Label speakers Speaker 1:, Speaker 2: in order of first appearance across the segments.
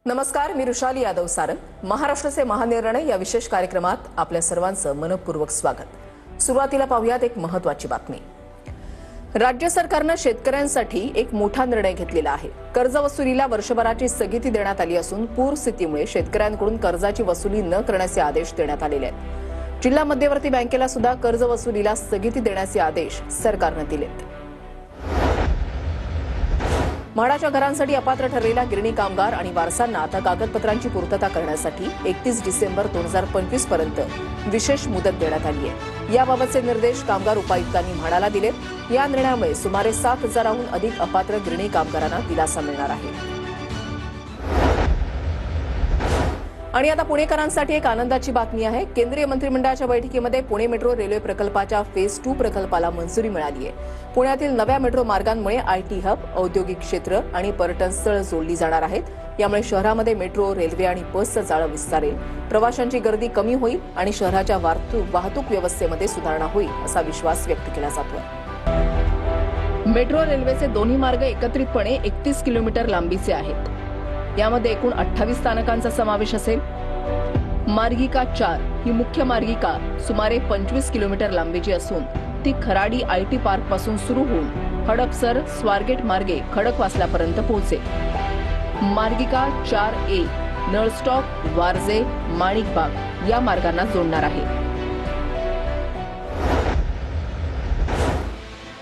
Speaker 1: नमस्कार, मी रुशाली यादव सारंग। महाराष्ट्राचे महानिर्णय या विशेष कार्यक्रमात आपल्या सर्वांचं मनपूर्वक स्वागत। सुरुवातीला पाहूयात एक महत्त्वाची बातमी। राज्य सरकारने शेतकऱ्यांसाठी एक मोठा निर्णय घेतलेला आहे। कर्ज वसुलीला वर्षभराची स्थगिती देण्यात आली असून पूर स्थितीमुळे शेतकऱ्यांकडून कर्जाची वसुली न करण्याचे आदेश देण्यात आलेले आहेत। जिल्हा मध्यवर्ती बँकेला सुद्धा कर्ज वसुलीला स्थगिती देण्याचे आदेश सरकारने दिलेत। म्हाडाच्या घरांसाठी अपात्र ठरलेल्या गिरणी कामगार आणि वारसांना आता कागदपत्रांची पूर्तता करण्यासाठी 31 डिसेंबर 2025 पर्यंत विशेष मुदत देण्यात आली आहे। याबाबतचे निर्देश कामगार उपायुक्तांनी म्हाडाला दिले। या निर्णयामुळे सुमारे 7,000हून अधिक अपात्र गिरणी कामगारांना दिलासा मिळणार आहे। आणि आता पुणेकरांसाठी एक आनंदाची बातमी आहे। केंद्रीय मंत्रिमंडळाच्या बैठकीमध्ये पुणे मेट्रो रेल्वे प्रकल्पाच्या फेज 2 प्रकल्पाला मंजुरी मिळाली आहे। पुण्यातील नव्या मेट्रो मार्गांमुळे आयटी हब, औद्योगिक क्षेत्र आणि पर्यटन स्थळ जोडली जाणार आहेत। यामुळे शहरामध्ये मेट्रो, रेल्वे आणि बसचं जाळं विस्तारेल, प्रवाशांची गर्दी कमी होईल आणि शहराच्या वाहतूक व्यवस्थेमध्ये सुधारणा होईल असा विश्वास व्यक्त केला जातोय। मेट्रो रेल्वेचे दोन्ही मार्ग एकत्रितपणे 31 किलोमीटर लांबीचे आहेत। यामध्ये एकूण 28 स्थानकांचा समावेश असेल। मार्गिका 4 ही मुख्य मार्गिका सुमारे 25 किलोमीटर लांबीची असून ती खराडी आयटी पार्क पासून सुरू होऊन हडपसर, स्वारगेट मार्गे खडकवासलापर्यंत पोहोचेल। मार्गिका 4A नळस्टॉप, वारजे, माणिकबाग या मार्गांना जोडणार आहे।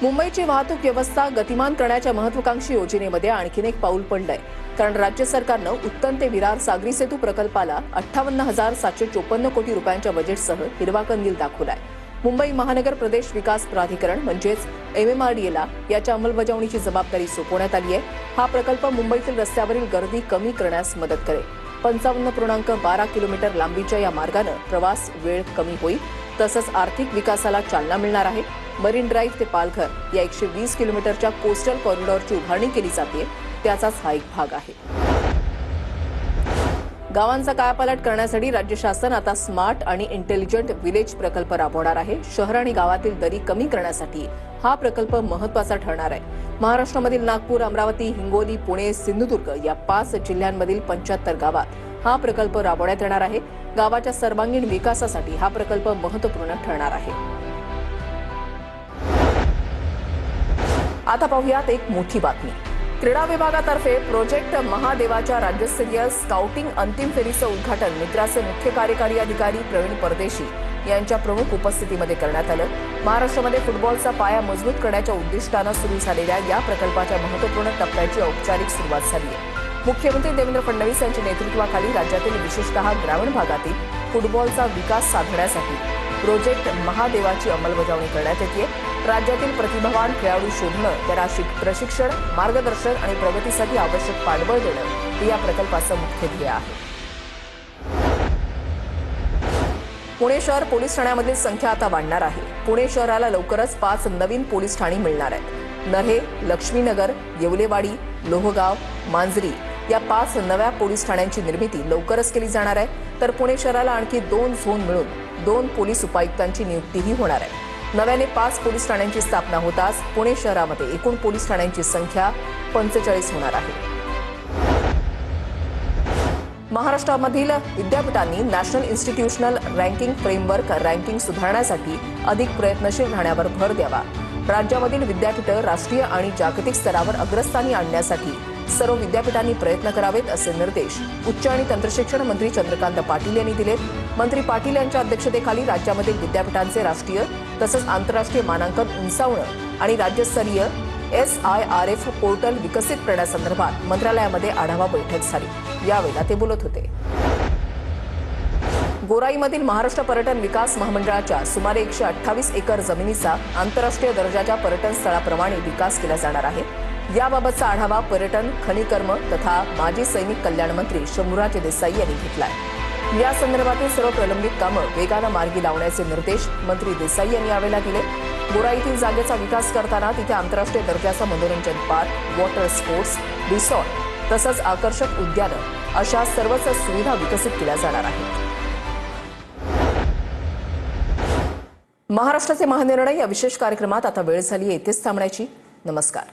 Speaker 1: मुंबईची वाहतूक व्यवस्था गतिमान करण्याच्या महत्वाकांक्षी योजनेमध्ये आणखीन एक पाऊल पडलंय, कारण राज्य सरकारनं उत्तन ते विरार सागरी सेतू प्रकल्पाला 58,754 कोटी रुपयांच्या बजेटसह हिरवा कंदील दाखवलाय। मुंबई महानगर प्रदेश विकास प्राधिकरण म्हणजेच MMRDAला याच्या अंमलबजावणीची जबाबदारी सोपवण्यात आली आहे। हा प्रकल्प मुंबईतील रस्त्यावरील गर्दी कमी करण्यास मदत करेल। 55.12 किलोमीटर लांबीच्या या मार्गानं प्रवास वेळ कमी होईल, तसंच आर्थिक विकासाला चालना मिळणार आहे। मरीन ड्राईव्ह ते पालघर या 120 किलोमीटरच्या कोस्टल कॉरिडॉरची उभारणी केली जाते, त्याचाच हा एक भाग आहे। गावांचा कायापालट करण्यासाठी राज्य शासन आता स्मार्ट आणि इंटेलिजंट विलेज प्रकल्प राबवणार आहे। शहर आणि गावातील दरी कमी करण्यासाठी हा प्रकल्प महत्त्वाचा ठरणार आहे। महाराष्ट्रामधील नागपूर, अमरावती, हिंगोली, पुणे, सिंधुदुर्ग या 5 जिल्ह्यांमधील 75 गावात हा प्रकल्प राबवण्यात येणार आहे। गावाच्या सर्वांगीण विकासासाठी हा प्रकल्प महत्त्वपूर्ण ठरणार आहे। आता पाहूयात एक मोठी बातमी। क्रीडा विभागातर्फे प्रोजेक्ट महादेवाच्या राज्यस्तरीय स्काउटिंग अंतिम फेरीचं उद्घाटन मित्राचे मुख्य कार्यकारी अधिकारी प्रवीण परदेशी यांच्या प्रमुख उपस्थितीमध्ये करण्यात आलं। महाराष्ट्रामध्ये फुटबॉलचा पाया मजबूत करण्याच्या उद्दिष्टानं सुरू झालेल्या या प्रकल्पाच्या महत्त्वपूर्ण टप्प्याची औपचारिक सुरुवात झाली आहे। मुख्यमंत्री देवेंद्र फडणवीस यांच्या नेतृत्वाखाली राज्यातील विशेषतः ग्रामीण भागातील फुटबॉलचा विकास साधण्यासाठी प्रोजेक्ट महादेवाची अंमलबजावणी करण्यात येते। राज्यातील प्रतिभावान खेळाडू शोधणं, त्यांना प्रशिक्षण, मार्गदर्शन आणि प्रगतीसाठी आवश्यक पाठबळ देणं हे या प्रकल्पाचं मुख्य ध्येय आहे। पुणे शहर पोलीस ठाण्यामधील संख्या आता वाढणार आहे। पुणे शहराला लवकरच 5 नवीन पोलीस ठाणी मिळणार आहेत। नर्हे, लक्ष्मीनगर, येवलेवाडी, लोहगाव, मांजरी या 5 नव्या पोलीस ठाण्यांची निर्मिती लवकरच केली जाणार आहे। तर पुणे शहराला आणखी 2 झोन मिळून 2 पोलीस उपायुक्तांची नियुक्तीही होणार आहे। नव्याने 5 पोलीस ठाण्यांची स्थापना होताच पुणे शहरामध्ये एकूण पोलीस ठाण्यांची संख्या 45 होणार आहे। महाराष्ट्रामधील विद्यापीठांनी national institutional ranking framework ranking सुधारण्यासाठी अधिक प्रयत्नशील राहण्यावर भर द्यावा। राज्यामधील विद्यापीठं राष्ट्रीय आणि जागतिक स्तरावर अग्रस्थानी आणण्यासाठी सर्व विद्यापीठांनी प्रयत्न करावेत असे निर्देश उच्च आणि तंत्रशिक्षण मंत्री चंद्रकांत पाटील यांनी दिलेत। मंत्री पाटील यांच्या अध्यक्षतेखाली राज्यामधील विद्यापीठांचे राष्ट्रीय तसंच आंतरराष्ट्रीय मानांकन उंचावणं आणि राज्यस्तरीय SIRF पोर्टल विकसित करण्यासंदर्भात मंत्रालयामध्ये आढावा बैठक झाली। यावेळी ते बोलत होते। गोराईमधील महाराष्ट्र पर्यटन विकास महामंडळाच्या सुमारे 128 एकर जमिनीचा आंतरराष्ट्रीय दर्जाच्या पर्यटन स्थळाप्रमाणे विकास केला जाणार आहे। याबाबतचा आढावा पर्यटन, खनिकर्म तथा माजी सैनिक कल्याण मंत्री शंभूराज देसाई यांनी घेतलाय। या संदर्भातील सर्व प्रलंबित कामं वेगानं मार्गी लावण्याचे निर्देश मंत्री देसाई यांनी यावेळी दिले। गोराईतील जागेचा विकास करताना तिथे आंतरराष्ट्रीय दर्जाचा मनोरंजन पार्क, वॉटर स्पोर्ट्स, रिसॉर्ट तसंच आकर्षक उद्यानं अशा सर्वच सुविधा विकसित केल्या जाणार आहेत। महाराष्ट्राचे महानिर्णय या विशेष कार्यक्रमात आता वेळ झाली आहे इथेच थांबण्याची। नमस्कार।